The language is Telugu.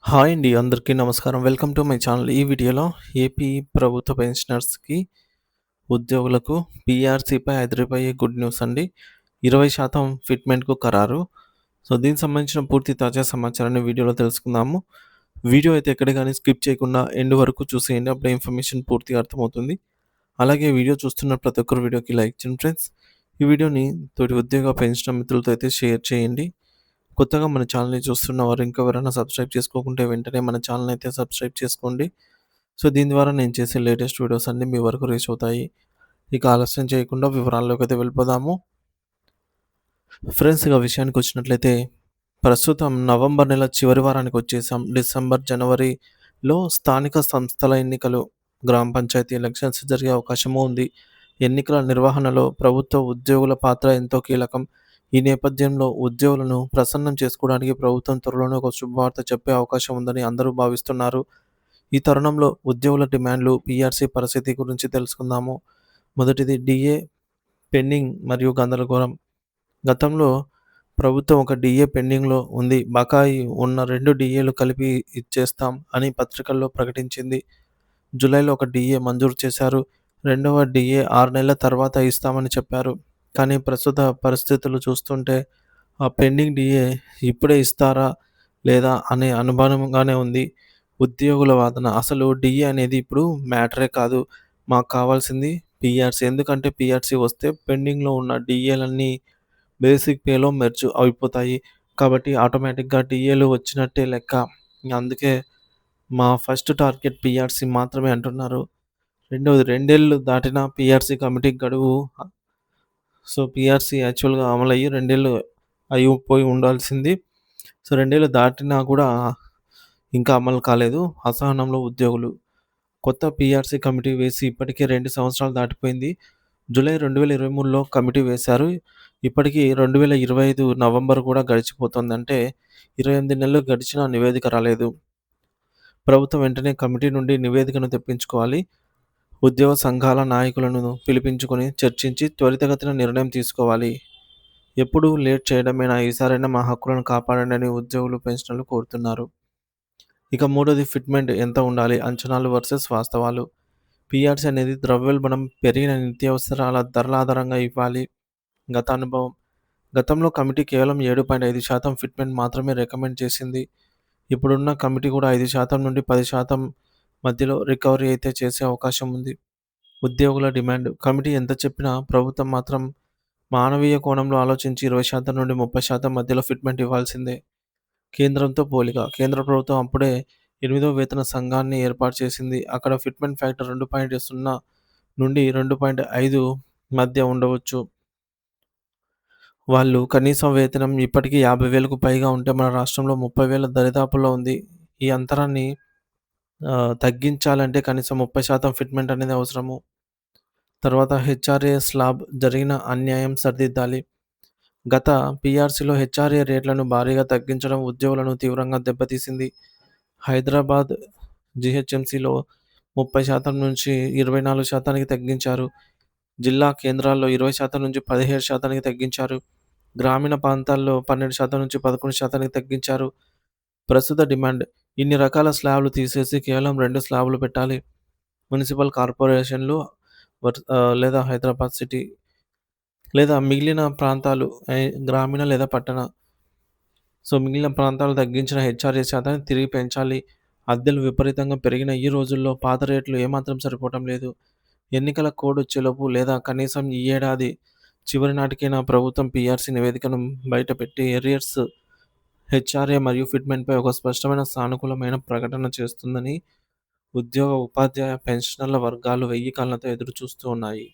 హాయ్ అండి. అందరికీ నమస్కారం. Welcome to my channel. ఈ వీడియోలో ఏపీ ప్రభుత్వ పెన్షనర్స్‌కి, ఉద్యోగులకు పీఆర్సీపై ఎదురుపయ్యే గుడ్ న్యూస్ అండి. 20% ఫిట్‌మెంట్‌కు ఖరారు. సో, దీనికి సంబంధించిన పూర్తి తాజా సమాచారాన్ని వీడియోలో తెలుసుకుందాము. వీడియో అయితే ఎక్కడ గాని స్కిప్ చేయకుండా ఎండ్ వరకు చూసేయండి. అప్పుడే ఇన్ఫర్మేషన్ పూర్తిగా అర్థమవుతుంది. అలాగే వీడియో చూస్తున్న ప్రతి ఒక్కరు వీడియోకి లైక్ చేయండి ఫ్రెండ్స్. ఈ వీడియోని తోటి ఉద్యోగ పెన్షనర్ మిత్రులతో అయితే షేర్ చేయండి. కొత్తగా మన ఛానల్‌ని చూస్తున్న వారు ఇంకెవరైనా సబ్స్క్రైబ్ చేసుకోకుంటే వెంటనే మన ఛానల్‌ని అయితే సబ్స్క్రైబ్ చేసుకోండి. సో, దీని ద్వారా నేను చేసే లేటెస్ట్ వీడియోస్ అన్నీ మీ వరకు రీచ్ అవుతాయి. ఇక ఆలస్యం చేయకుండా వివరాల్లోకైతే వెళ్ళిపోదాము. ఫ్రెండ్స్, ఇక విషయానికొచ్చినట్లయితే ప్రస్తుతం నవంబర్ నెల చివరి వారానికి వచ్చేసాం. డిసెంబర్, జనవరిలో స్థానిక సంస్థల ఎన్నికలు, గ్రామ పంచాయతీ ఎలక్షన్స్ జరిగే అవకాశము ఉంది. ఎన్నికల నిర్వహణలో ప్రభుత్వ ఉద్యోగుల పాత్ర ఎంతో కీలకం. ఈ నేపథ్యంలో ఉద్యోగులను ప్రసన్నం చేసుకోవడానికి ప్రభుత్వం త్వరలోనే ఒక శుభవార్త చెప్పే అవకాశం ఉందని అందరూ భావిస్తున్నారు. ఈ తరుణంలో ఉద్యోగుల డిమాండ్లు, పీఆర్సీ పరిస్థితి గురించి తెలుసుకుందాము. మొదటిది డీఏ పెండింగ్ మరియు గందరగోళం. గతంలో ప్రభుత్వం ఒక డీఏ పెండింగ్‌లో ఉంది. బకాయి ఉన్న 2 డీఏలు కలిపి ఇచ్చేస్తాం అని పత్రికల్లో ప్రకటించింది. జూలైలో ఒక డీఏ మంజూరు చేశారు. రెండవ డీఏ 6 నెలల తర్వాత ఇస్తామని చెప్పారు. కానీ ప్రస్తుత పరిస్థితులు చూస్తుంటే ఆ పెండింగ్ డీఏ ఇప్పుడే ఇస్తారా? లేదా? అనే అనుమానంగానే ఉంది. ఉద్యోగుల వాదన, అసలు డీఏ అనేది ఇప్పుడు మ్యాటరే కాదు. మాకు కావాల్సింది పీఆర్సీ. ఎందుకంటే పీఆర్సీ వస్తే పెండింగ్‌లో ఉన్న డీఏలన్నీ బేసిక్ పేలో మెర్జ్ అయిపోతాయి. కాబట్టి ఆటోమేటిక్‌గా డీఏలు వచ్చినట్టే లెక్క. అందుకే మా ఫస్ట్ టార్గెట్ పీఆర్సీ మాత్రమే అంటున్నారు. రెండోది, 2 ఏళ్ళు దాటిన పీఆర్సీ కమిటీ గడువు. సో, పీఆర్సీ యాక్చువల్‌గా అమలయ్యి 2 ఏళ్ళు అయిపోయి ఉండాల్సింది. సో, 2 ఏళ్ళు దాటినా కూడా ఇంకా అమలు కాలేదు. అసహనంలో ఉద్యోగులు. కొత్త పీఆర్సీ కమిటీ వేసి ఇప్పటికే 2 సంవత్సరాలు దాటిపోయింది. జూలై 2023లో కమిటీ వేశారు. ఇప్పటికి 2025 నవంబర్ కూడా గడిచిపోతుంది. అంటే 28 నెలలు గడిచినా నివేదిక రాలేదు. ప్రభుత్వం వెంటనే కమిటీ నుండి నివేదికను తెప్పించుకోవాలి. ఉద్యోగ సంఘాల నాయకులను పిలిపించుకొని చర్చించి త్వరితగతిన నిర్ణయం తీసుకోవాలి. ఎప్పుడూ లేట్ చేయడమేనా, ఈసారైనా మా హక్కులను కాపాడండి అని ఉద్యోగులు, పెన్షనర్లు కోరుతున్నారు. ఇక మూడోది, ఫిట్‌మెంట్ ఎంత ఉండాలి? అంచనాలు వర్సెస్ వాస్తవాలు. పీఆర్సీ అనేది ద్రవ్యోల్బణం పెరిగిన నిత్యావసరాల ధరల ఆధారంగా ఇవ్వాలి. గత అనుభవం. గతంలో కమిటీ కేవలం 7.5% ఫిట్‌మెంట్ మాత్రమే రికమెండ్ చేసింది. ఇప్పుడున్న కమిటీ కూడా 5% నుండి 10% మధ్యలో రికవరీ అయితే చేసే అవకాశం ఉంది. ఉద్యోగుల డిమాండ్. కమిటీ ఎంత చెప్పినా ప్రభుత్వం మాత్రం మానవీయ కోణంలో ఆలోచించి 20% నుండి 30% మధ్యలో ఫిట్‌మెంట్ ఇవ్వాల్సిందే. కేంద్రంతో పోలిక. కేంద్ర ప్రభుత్వం అప్పుడే 8వ వేతన సంఘాన్ని ఏర్పాటు చేసింది. అక్కడ ఫిట్‌మెంట్ ఫ్యాక్టర్ 2.0 నుండి 2.5 మధ్య ఉండవచ్చు. వాళ్ళు కనీస వేతనం ఇప్పటికీ 50,000కు పైగా ఉంటే మన రాష్ట్రంలో 30,000 దరిదాపుల్లో ఉంది. ఈ అంతరాన్ని తగ్గించాలంటే కనీసం 30% ఫిట్‌మెంట్ అనేది అవసరము. తర్వాత హెచ్ఆర్ఏ స్లాబ్. జరిగిన అన్యాయం సరిదిద్దాలి. గత పీఆర్సీలో హెచ్ఆర్ఏ రేట్లను భారీగా తగ్గించడం ఉద్యోగులను తీవ్రంగా దెబ్బతీసింది. హైదరాబాద్ జీహెచ్ఎంసీలో 30% నుంచి 24%కి తగ్గించారు. జిల్లా కేంద్రాల్లో 20% నుంచి 17%కి తగ్గించారు. గ్రామీణ ప్రాంతాల్లో 12% నుంచి 11%కి తగ్గించారు. ప్రస్తుత డిమాండ్. ఇన్ని రకాల స్లాబ్‌లు తీసేసి కేవలం 2 స్లాబ్‌లు పెట్టాలి. మున్సిపల్ కార్పొరేషన్‌లు లేదా హైదరాబాద్ సిటీ లేదా మిగిలిన ప్రాంతాలు, గ్రామీణ లేదా పట్టణ. సో, మిగిలిన ప్రాంతాలు తగ్గించిన హెచ్ఆర్ఏ శాతాన్ని తిరిగి పెంచాలి. అద్దెలు విపరీతంగా పెరిగిన ఈ రోజుల్లో పాత రేట్లు ఏమాత్రం సరిపోవటం లేదు. ఎన్నికల కోడ్ వచ్చేలోపు లేదా కనీసం ఈ ఏడాది చివరి నాటికైనా ప్రభుత్వం పీఆర్సీ నివేదికను బయటపెట్టి ఏరియర్స్, హెచ్ఆర్ఏ మరియు ఫిట్‌మెంట్‌పై ఒక స్పష్టమైన సానుకూలమైన ప్రకటన చేస్తుందని ఉద్యోగ, ఉపాధ్యాయ, పెన్షనర్ల వర్గాలు వెయ్యి కళ్ళతో ఎదురు చూస్తూ ఉన్నాయి.